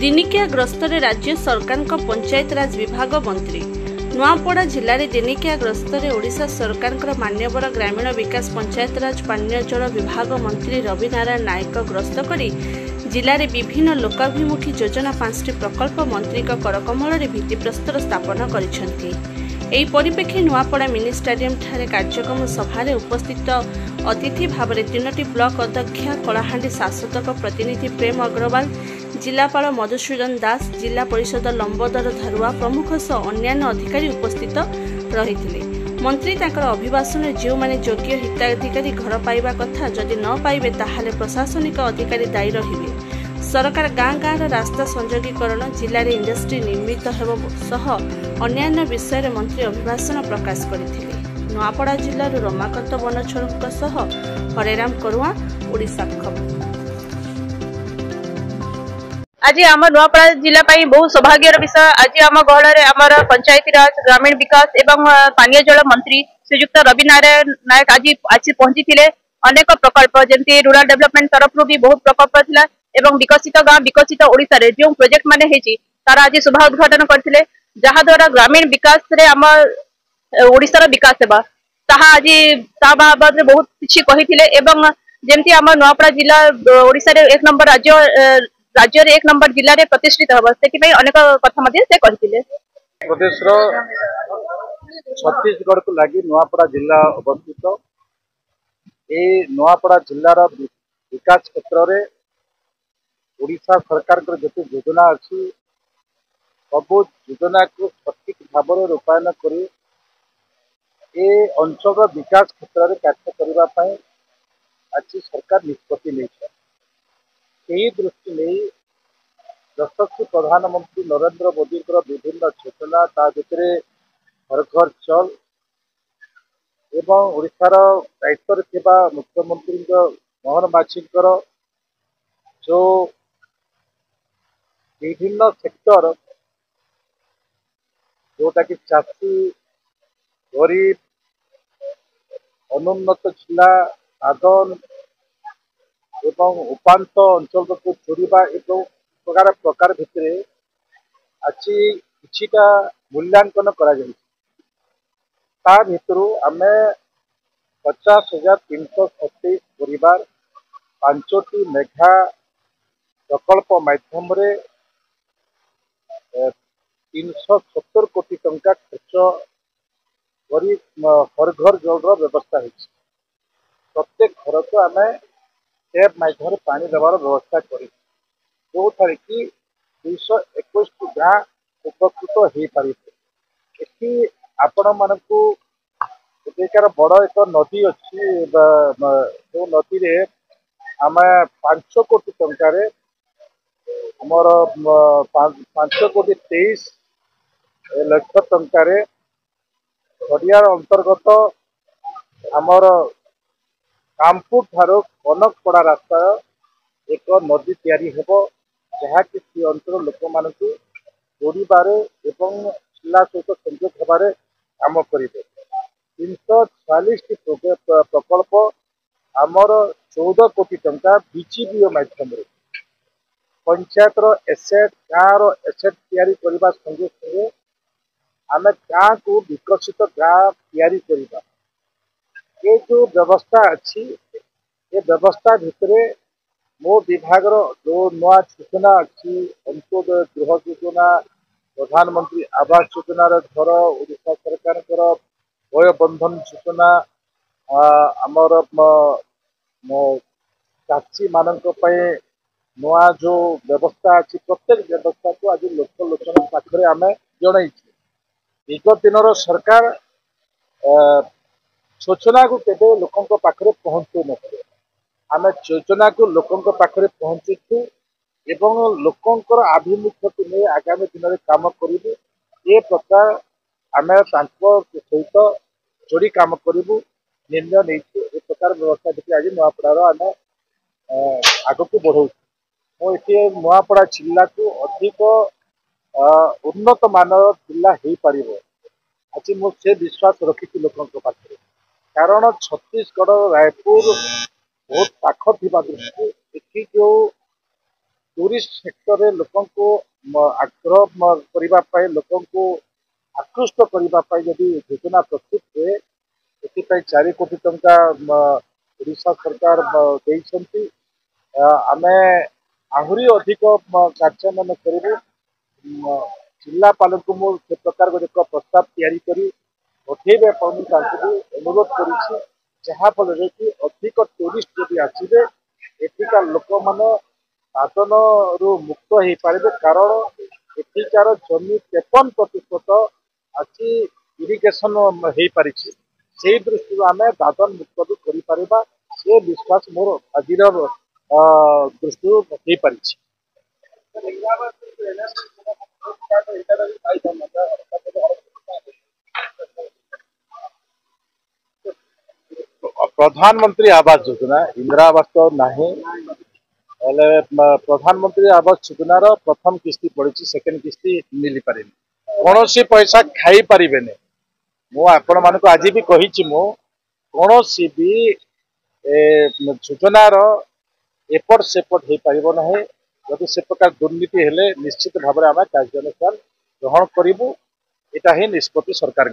दिनिकिया गस्तर राज्य सरकार पंचायत राज विभाग मंत्री नुआपड़ा जिले में दिनिकिया गस्तर ओडिशा सरकार मान्यवर ग्रामीण विकास पंचायत राज पानीय जल विभाग मंत्री रवि नारायण नायक गस्त कर जिले में विभिन्न लोकाभिमुखी योजना 5टी प्रकल्प मंत्री करकमल भित्तिप्रस्तर स्थापन कर परिप्रेक्षी नुआपड़ा मिनी स्टाडियम ठारे कार्यक्रम सभारे उपस्थित अतिथि भाव में 3टी ब्लॉक अध्यक्षा कलाहांडी शाश्वत प्रतिनिधि प्रेम अग्रवाल जिलापाल मधुसूदन दास जिला परिषद लंबोदर धारुआ प्रमुख सह अन्यान्य अधिकारी उपस्थित रही मंत्री तांकर अभिभाषण जो माने योग्य हिताधिकारी घर पाइबा कथा जदि न पाइबे ताहाले प्रशासनिक अधिकारी दायी रहिबे सरकार गाँ गाँव रास्ता संयोगीकरण जिले में इंडस्ट्री निर्मित हेब सह अन्यान्य विषय मंत्री अभिभाषण प्रकाश करथिले। नुआपड़ा जिल्लार रमाकांत बनछोड़ଙ୍କ सह हरेराम करुआ ओडिशा खबर। आज आम नुआपड़ा जिला बहुत सौभाग्यर विषय आज आम गहल आमर पंचायती राज ग्रामीण विकास एवं पानीय जल मंत्री श्रीयुक्त रवि नारायण नायक आज पहुंची अनेक प्रकल्प जमी रूराल डेवलपमेंट तरफ भी बहुत प्रकल्प थिला एवं विकसित गाँ विकसित ओडिशा रे जो प्रोजेक्ट माने हेची तार आज शुभा उद्घाटन करथिले जहा द्वारा ग्रामीण विकास रे आम ओडिशार विकास हेबा ताहा आज ता बाबद बहुत किछि कहिथिले एवं जेमती आम नुआपड़ा जिला ओडिशा रे 1 नंबर राज्य रे 1 नंबर जिले में प्रतिष्ठित हम से अनेक कथा से कहते प्रदेश छत्तीसगढ़ को लगी नुआपड़ा जिला अवस्थित ये नुआपड़ा जिलार विकास क्षेत्र में ओडिशा सरकार जो योजना अच्छी सबू योजना को सठिक भाव में रूपायन कर अंचल विकास क्षेत्र में कार्य करने आज सरकार निष्पत्ति नहीं दृष्टि नहीं यशस्वी प्रधानमंत्री नरेंद्र मोदी विभिन्न योजना ता भितर घर घर चल एवं ओडिशार दायित्व थिबा मुख्यमंत्री मोहन माझी जो विभिन्न सेक्टर जोटा कि चाषी गरीब अनुन्नत जिला साधन एवं उपांत अंचल को जोड़वा एवं प्रकार भितर आज किछिटा मूल्यांकन करा भितर आम 50,327 परिवार 5टी मेघा प्रकल्प माध्यम 370 कोटी टंका खर्च कर हर घर जल व्यवस्था है प्रत्येक घर को आम टैप माध्यम पानी देवार व्यवस्था कर जो थारे कि 221 गाँ उपकृत हो पारे ये आपण मानू एकार बड़ एक नदी अच्छी जो नदी रे आम 5 कोटी टंकार आमर 5 कोटी 23 लाख टंकार खड़िया अंतर्गत आमर कामपुर ठारो कनकपड़ा रास्ता एक नदी तैयारी हेबो जहाँकि सी अंचल लोक मान जोड़बारे एवं जिला सहित संयोग होबारे काम करेंगे 346 प्रकल्प आमर 14 कोटी टंका बीजीबीओ माध्यम पंचायत एसेट गाँव एसेट तैयारी करने संगे संगे आम गाँ को विकसित गाँ तैयारी करवा ये जो व्यवस्था अच्छी ये व्यवस्था भितर मो विभाग जो नुआ योजना अच्छी अंत्योदय गृह योजना प्रधानमंत्री आवास योजना घर ओडिशा सरकार वय बंधन योजना आमर चाषी मान नुआ जो व्यवस्था अच्छी प्रत्येक व्यवस्था को आज लोचन पाखे आम जन विगत दिन सरकार योजना को केवल लोकों पाखे पहुँचू न आम योजना को लोकों पाखे पहुँचू एवं लोकंर आभिमुख्य को नहीं आगामी दिन में काम करूँ ये प्रकार आम सहित जोड़ी काम करूँ निर्णय नहीं प्रकार व्यवस्था देखिए आज नुआपड़ार आम आग को बढ़ाऊ मुझे नुआपड़ा जिला को अधिक उन्नत मानर जिला हो पार आज मुझे विश्वास रखी लोकों पाखे कारण छत्तीसगढ़ रायपुर बहुत पाख थी दृष्टि जो टूरिस्ट सेक्टर रे लोकों को आग्रह करबा पाई लोकों को आकृष्ट करबा पाई यदि योजना प्रस्तुत हुए एथिपाई 4 कोटी टंका ओडिशा सरकार देइछंती आमे आहुरी अधिक कार्यान्वयन करू जिलापाल को मु से प्रकार एक प्रस्ताव तैयारी करी पठेबे पाउनी तांको अनुरोध करिछि जहाँ फल कि अधिक टूरिस्ट जदि आसिबे एथिका लोक माने साधन रु मुक्त हो पारे कारण एथिकार जमी 53% आज इरिगेशन हो पारि से दृष्टि आम दादन मुक्त भी करिपरिबा से विश्वास मोर आज दृष्टि हो पारि प्रधानमंत्री आवास योजना इंदिरा आवास तो नहीं प्रधानमंत्री आवास योजनार प्रथम किस्ती पड़ी सेकेंड किस्ती मिल पारे कौन सी पैसा खाई पारे मुझे मान आज भी कही कौन सी भी योजनार एपट सेपट हो पार ना जदि से प्रकार दुर्नीति हेले निश्चित भाव में आम कार्यानुष्ठान ग्रहण करूँ यहाँ ही निष्पत्ति सरकार।